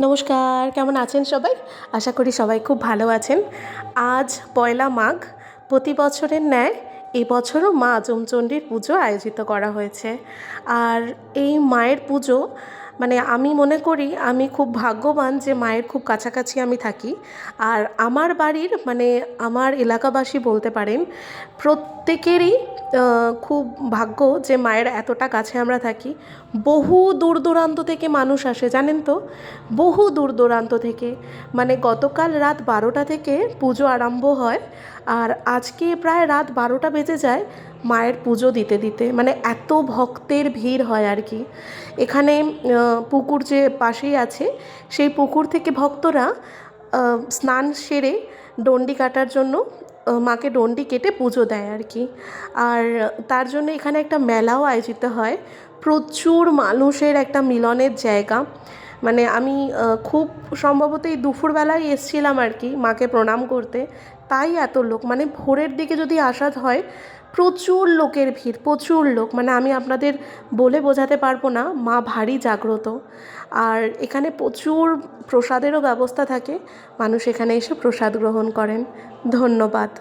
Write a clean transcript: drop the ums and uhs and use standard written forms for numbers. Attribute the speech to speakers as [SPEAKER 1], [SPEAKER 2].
[SPEAKER 1] নমস্কার, কেমন আছেন সবাই? আশা করি সবাই খুব ভালো আছেন। আজ পয়লা মাঘ। প্রতি বছরের ন্যায় এবছরও মা আচমচণ্ডীর পুজো আয়োজিত করা হয়েছে। আর এই মায়ের পুজো মানে আমি মনে করি আমি খুব ভাগ্যবান যে মায়ের খুব কাছাকাছি আমি থাকি। আর আমার বাড়ির মানে আমার এলাকাবাসী বলতে পারেন প্রত্যেকেরই খুব ভাগ্য যে মায়ের এতটা কাছে আমরা থাকি। বহু দূর দূরান্ত থেকে মানুষ আসে, জানেন তো? বহু দূর দূরান্ত থেকে। মানে গতকাল রাত 12টা থেকে পুজো আরম্ভ হয়, আর আজকে প্রায় রাত 12টা বেজে যায় মায়ের পুজো দিতে দিতে। মানে এত ভক্তের ভিড় হয় আর কি। এখানে পুকুর যে পাশেই আছে, সেই পুকুর থেকে ভক্তরা স্নান সেরে ডন্ডি কাটার জন্য মাকে ডন্ডি কেটে পুজো দেয় আর কি। আর তার জন্য এখানে একটা মেলাও আয়োজিত হয়। প্রচুর মানুষের একটা মিলনের জায়গা। মানে আমি খুব সম্ভবত এই দুপুরবেলায় এসছিলাম আর কি মাকে প্রণাম করতে, তাই এত লোক। মানে ভোরের দিকে যদি আসা হয়, প্রচুর লোকের ভিড়, প্রচুর লোক। মানে আমি আপনাদের বলে বোঝাতে পারবো না, মা ভারী জাগ্রত। আর এখানে প্রচুর প্রসাদেরও ব্যবস্থা থাকে, মানুষ এখানে এসে প্রসাদ গ্রহণ করেন। ধন্যবাদ।